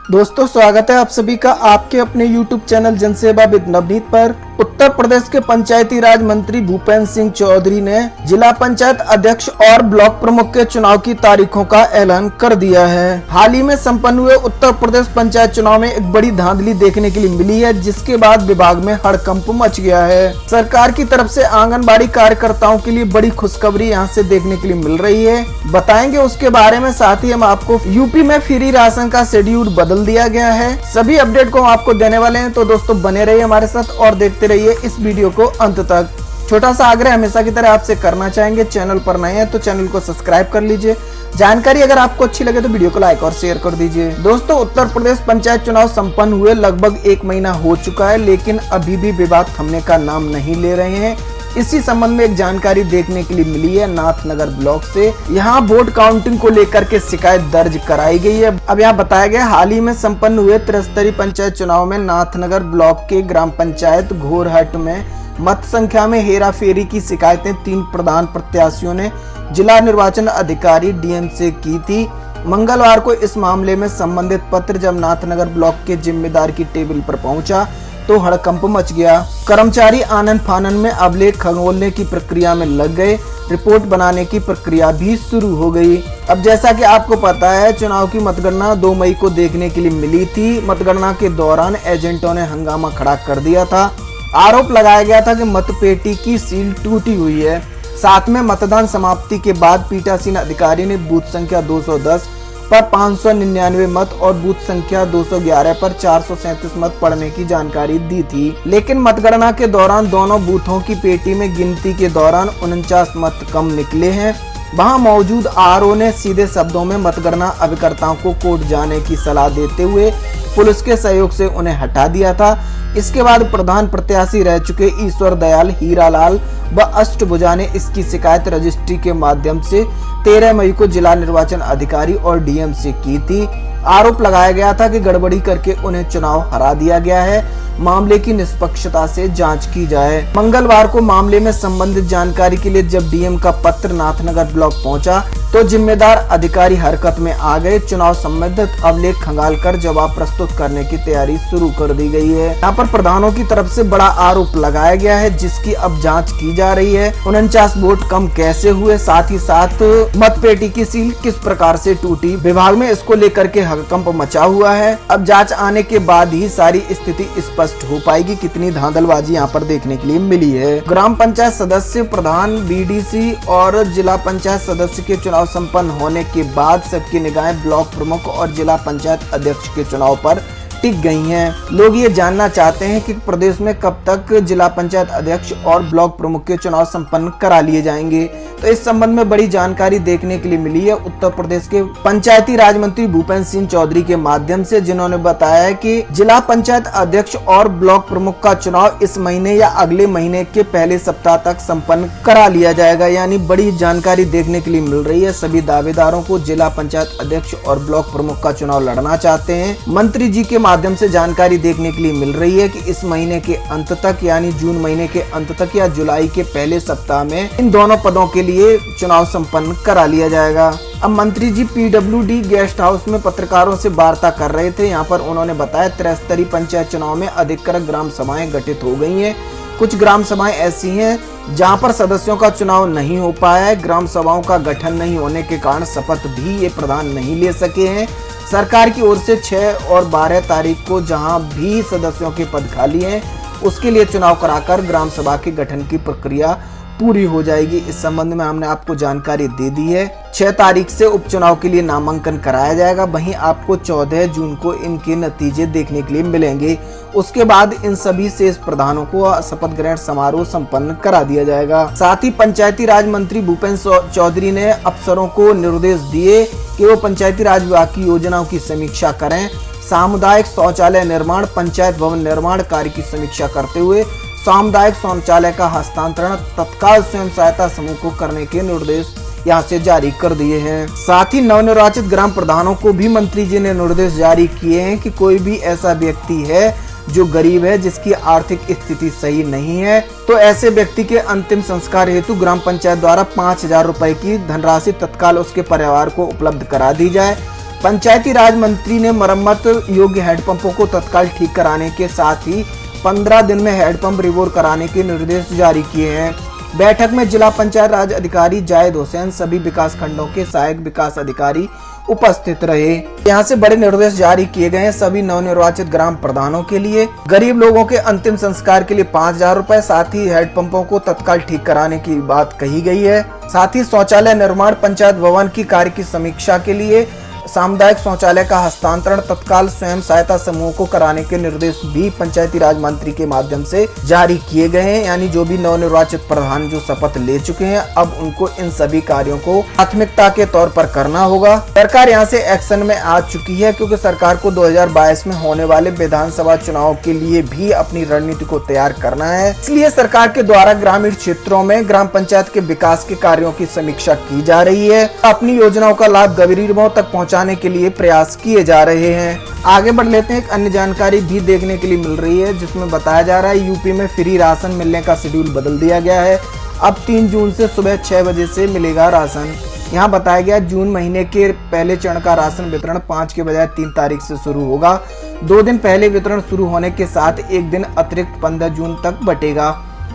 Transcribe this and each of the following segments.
दोस्तों स्वागत है आप सभी का आपके अपने YouTube चैनल जनसेवा विद नवनीत पर। उत्तर प्रदेश के पंचायती राज मंत्री भूपेंद्र सिंह चौधरी ने जिला पंचायत अध्यक्ष और ब्लॉक प्रमुख के चुनाव की तारीखों का ऐलान कर दिया है। हाल ही में संपन्न हुए उत्तर प्रदेश पंचायत चुनाव में एक बड़ी धांधली देखने के लिए मिली है, जिसके बाद विभाग में हड़कंप मच गया है। सरकार की तरफ से आंगनबाड़ी कार्यकर्ताओं के लिए बड़ी खुशखबरी यहां से देखने के लिए मिल रही है, बताएंगे उसके बारे में। साथ ही हम आपको यूपी में फ्री राशन का शेड्यूल बदल दिया गया है। सभी अपडेट को हम आपको देने वाले हैं, तो दोस्तों बने रहिए हमारे साथ और देखते रहिए इस वीडियो को अंत तक। छोटा सा आग्रह हमेशा की तरह आपसे करना चाहेंगे, चैनल पर नए हैं तो चैनल को सब्सक्राइब कर लीजिए। जानकारी अगर आपको अच्छी लगे तो वीडियो को लाइक और शेयर कर दीजिए। दोस्तों उत्तर प्रदेश पंचायत चुनाव संपन्न हुए लगभग 1 महीना हो चुका है, लेकिन अभी भी विवाद थमने का नाम नहीं ले रहे हैं। इसी संबंध में एक जानकारी देखने के लिए मिली है नाथनगर ब्लॉक से। यहाँ वोट काउंटिंग को लेकर के शिकायत दर्ज कराई गई है। अब यहाँ बताया गया हाल ही में संपन्न हुए त्रिस्तरीय पंचायत चुनाव में नाथनगर ब्लॉक के ग्राम पंचायत घोरहट में मत संख्या में हेराफेरी की शिकायतें 3 प्रधान प्रत्याशियों ने जिला निर्वाचन अधिकारी डीएम से की थी। मंगलवार को इस मामले में संबंधित पत्र जब नाथनगर ब्लॉक के जिम्मेदार की टेबल पर पहुंचा तो हड़कंप मच गया। कर्मचारी आनन फानन में अभिलेख खंगोलने की प्रक्रिया में लग गए। रिपोर्ट बनाने की प्रक्रिया भी शुरू हो गई। अब जैसा कि आपको पता है, चुनाव की मतगणना 2 मई को देखने के लिए मिली थी। मतगणना के दौरान एजेंटों ने हंगामा खड़ा कर दिया था। आरोप लगाया गया था कि मतपेटी की सील टूटी हुई है। साथ में मतदान समाप्ति के बाद पीठासीन अधिकारी ने बूथ संख्या 210 पर 599 मत और बूथ संख्या 211 पर 437 मत पड़ने की जानकारी दी थी। लेकिन मतगणना के दौरान दोनों बूथों की पेटी में गिनती के दौरान 49 मत कम निकले हैं। वहां मौजूद आरओ ने सीधे शब्दों में मतगणना अभिकर्ताओं को कोर्ट जाने की सलाह देते हुए पुलिस के सहयोग से उन्हें हटा दिया था। इसके बाद प्रधान प्रत्याशी रह चुके ईश्वर दयाल, हीरालाल व अष्टभुजा ने इसकी शिकायत रजिस्ट्री के माध्यम से 13 मई को जिला निर्वाचन अधिकारी और डीएम से की थी। आरोप लगाया गया था कि गड़बड़ी करके उन्हें चुनाव हरा दिया गया है। मामले की निष्पक्षता से जांच की जाए। मंगलवार को मामले में संबंधित जानकारी के लिए जब डीएम का पत्र नाथनगर ब्लॉक पहुंचा तो जिम्मेदार अधिकारी हरकत में आ गए। चुनाव संबंधित अभिलेख खंगाल कर जवाब प्रस्तुत करने की तैयारी शुरू कर दी गई है। यहाँ पर प्रधानों की तरफ से बड़ा आरोप लगाया गया है, जिसकी अब जांच की जा रही है। 49 वोट कम कैसे हुए, साथ ही साथ मतपेटी की सील किस प्रकार से टूटी, विभाग में इसको लेकर के हड़कंप मचा हुआ है। अब जांच आने के बाद ही सारी स्थिति स्पष्ट हो पाएगी। कितनी धांधलबाजी यहाँ पर देखने के लिए मिली है। ग्राम पंचायत सदस्य, प्रधान, बीडीसी और जिला पंचायत सदस्य के चुनाव संपन्न होने के बाद सबकी निगाहें ब्लॉक प्रमुख और जिला पंचायत अध्यक्ष के चुनाव पर टिक गई हैं। लोग ये जानना चाहते हैं कि प्रदेश में कब तक जिला पंचायत अध्यक्ष और ब्लॉक प्रमुख के चुनाव संपन्न करा लिए जाएंगे। तो इस संबंध में बड़ी जानकारी देखने के लिए मिली है उत्तर प्रदेश के पंचायती राज मंत्री भूपेंद्र सिंह चौधरी के माध्यम से, जिन्होंने बताया कि जिला पंचायत अध्यक्ष और ब्लॉक प्रमुख का चुनाव इस महीने या अगले महीने के पहले सप्ताह तक संपन्न करा लिया जाएगा। यानी बड़ी जानकारी देखने के लिए मिल रही है। सभी दावेदारों को जिला पंचायत अध्यक्ष और ब्लॉक प्रमुख का चुनाव लड़ना चाहते हैं। मंत्री जी के माध्यम से जानकारी देखने के लिए मिल रही है कि इस महीने के अंत तक, यानी जून महीने के अंत तक या जुलाई के पहले सप्ताह में इन दोनों पदों के लिए चुनाव संपन्न करा लिया जाएगा। अब मंत्री जी पीडब्ल्यूडी गेस्ट हाउस में पत्रकारों से वार्ता कर रहे थे। यहाँ पर उन्होंने बताया त्रिस्तरीय पंचायत चुनाव में अधिकतर ग्राम सभाएं गठित हो गई हैं। कुछ ग्राम सभाएं ऐसी हैं जहां पर सदस्यों का चुनाव नहीं हो पाया है। ग्राम सभाओं का गठन नहीं होने के कारण शपथ भी ये प्रधान नहीं ले सके हैं। सरकार की ओर से 6 और 12 तारीख को जहां भी सदस्यों के पद खाली हैं, उसके लिए चुनाव कराकर ग्राम सभा के गठन की प्रक्रिया पूरी हो जाएगी। इस संबंध में हमने आपको जानकारी दे दी है। 6 तारीख से उपचुनाव के लिए नामांकन कराया जाएगा। वहीं आपको 14 जून को इनके नतीजे देखने के लिए मिलेंगे। उसके बाद इन सभी शेष प्रधानों को शपथ ग्रहण समारोह संपन्न करा दिया जाएगा। साथ ही पंचायती राज मंत्री भूपेंद्र चौधरी ने अफसरों को निर्देश दिए कि वो पंचायती राज विभाग की योजनाओं की समीक्षा करें। सामुदायिक शौचालय निर्माण, पंचायत भवन निर्माण कार्य की समीक्षा करते हुए सामुदायिक शौचालय का हस्तांतरण तत्काल स्वयं सहायता समूह को करने के निर्देश यहाँ से जारी कर दिए हैं। साथ ही नवनिर्वाचित ग्राम प्रधानों को भी मंत्री जी ने निर्देश जारी किए हैं कि कोई भी ऐसा व्यक्ति है जो गरीब है, जिसकी आर्थिक स्थिति सही नहीं है, तो ऐसे व्यक्ति के अंतिम संस्कार हेतु ग्राम पंचायत द्वारा 5,000 रुपए की धनराशि तत्काल उसके परिवार को उपलब्ध करा दी जाए। पंचायती राज मंत्री ने मरम्मत योग्य हैंडपंपों को तत्काल ठीक कराने के साथ ही 15 दिन में हैंडपंप रिवोर कराने के निर्देश जारी किए हैं। बैठक में जिला पंचायत राज अधिकारी जायद हुसैन, सभी विकास खंडों के सहायक विकास अधिकारी उपस्थित रहे। यहाँ से बड़े निर्देश जारी किए गए हैं। सभी नवनिर्वाचित ग्राम प्रधानों के लिए गरीब लोगों के अंतिम संस्कार के लिए 5,000 रुपए, साथ ही हैंडपंपों को तत्काल ठीक कराने की बात कही गई है। साथ ही शौचालय निर्माण, पंचायत भवन की कार्य की समीक्षा के लिए सामुदायिक शौचालय का हस्तांतरण तत्काल स्वयं सहायता समूह को कराने के निर्देश भी पंचायती राज मंत्री के माध्यम से जारी किए गए हैं। यानी जो भी नवनिर्वाचित प्रधान जो शपथ ले चुके हैं, अब उनको इन सभी कार्यों को प्राथमिकता के तौर पर करना होगा। सरकार यहाँ से एक्शन में आ चुकी है, क्योंकि सरकार को 2022 में होने वाले विधानसभा चुनाव के लिए भी अपनी रणनीति को तैयार करना है। इसलिए सरकार के द्वारा ग्रामीण क्षेत्रों में ग्राम पंचायत के विकास के कार्यों की समीक्षा की जा रही है। अपनी योजनाओं का लाभ गरीबों तक पहुँचाने के लिए प्रयास किए जा रहे हैं। आगे बढ़ लेते हैं। एक अन्य जानकारी भी देखने के लिए मिल रही है, जिसमें बताया जा रहा है यूपी में फ्री राशन मिलने का शेड्यूल बदल दिया गया है। अब 3 जून से सुबह 6 बजे से मिलेगा राशन। यहाँ बताया गया जून महीने के पहले चरण का राशन वितरण 5 के बजाय 3 तारीख से शुरू होगा। 2 दिन पहले वितरण शुरू होने के साथ 1 दिन अतिरिक्त 15 जून तक बटेगा।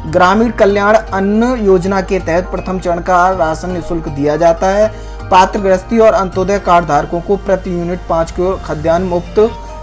ग्रामीण कल्याण अन्न योजना के तहत प्रथम चरण का राशन निःशुल्क दिया जाता है। पात्र गृहस्थी और अंत्योदय कार्ड धारकों को प्रति यूनिट 5 किलो खाद्यान्न मुफ्त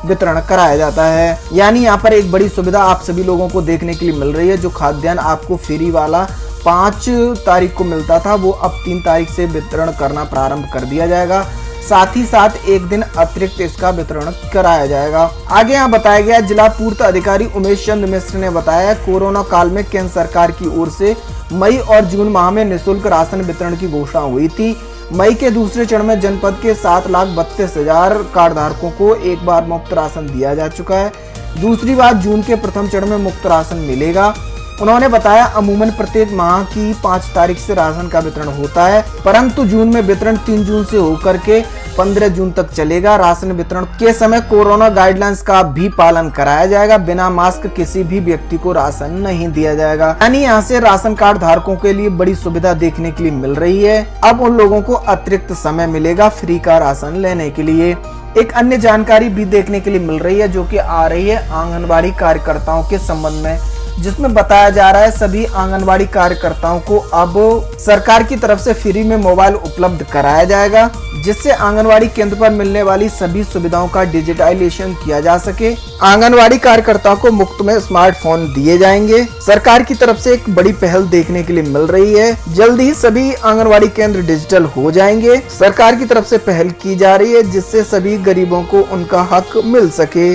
वितरण कराया जाता है। यानी यहाँ पर एक बड़ी सुविधा आप सभी लोगों को देखने के लिए मिल रही है। जो खाद्यान्न आपको फ्री वाला 5 तारीख को मिलता था, वो अब 3 तारीख से वितरण करना प्रारंभ कर दिया जाएगा। साथ ही साथ 1 दिन अतिरिक्त इसका वितरण कराया जाएगा। आगे यहाँ बताया गया जिला पूर्त अधिकारी उमेश चंद्र मिश्र ने बताया कोरोना काल में केंद्र सरकार की ओर से मई और जून माह में निःशुल्क राशन वितरण की घोषणा हुई थी। मई के दूसरे चरण में जनपद के 7,32,000 कार्ड धारकों को एक बार मुफ्त राशन दिया जा चुका है। दूसरी बार जून के प्रथम चरण में मुफ्त राशन मिलेगा। उन्होंने बताया अमूमन प्रत्येक माह की 5 तारीख से राशन का वितरण होता है, परंतु जून में वितरण 3 जून से होकर के 15 जून तक चलेगा। राशन वितरण के समय कोरोना गाइडलाइंस का भी पालन कराया जाएगा। बिना मास्क किसी भी व्यक्ति को राशन नहीं दिया जाएगा। यानी यहाँ से राशन कार्ड धारकों के लिए बड़ी सुविधा देखने के लिए मिल रही है। अब उन लोगों को अतिरिक्त समय मिलेगा फ्री का राशन लेने के लिए। एक अन्य जानकारी भी देखने के लिए मिल रही है, जो कि आ रही है आंगनबाड़ी कार्यकर्ताओं के संबंध में, जिसमें बताया जा रहा है सभी आंगनबाड़ी कार्यकर्ताओं को अब सरकार की तरफ से फ्री में मोबाइल उपलब्ध कराया जाएगा, जिससे आंगनबाड़ी केंद्र पर मिलने वाली सभी सुविधाओं का डिजिटाइजेशन किया जा सके। आंगनबाड़ी कार्यकर्ताओं को मुफ्त में स्मार्टफोन दिए जाएंगे। सरकार की तरफ से एक बड़ी पहल देखने के लिए मिल रही है। जल्द ही सभी आंगनबाड़ी केंद्र डिजिटल हो जाएंगे। सरकार की तरफ से पहल की जा रही है, जिससे सभी गरीबों को उनका हक मिल सके।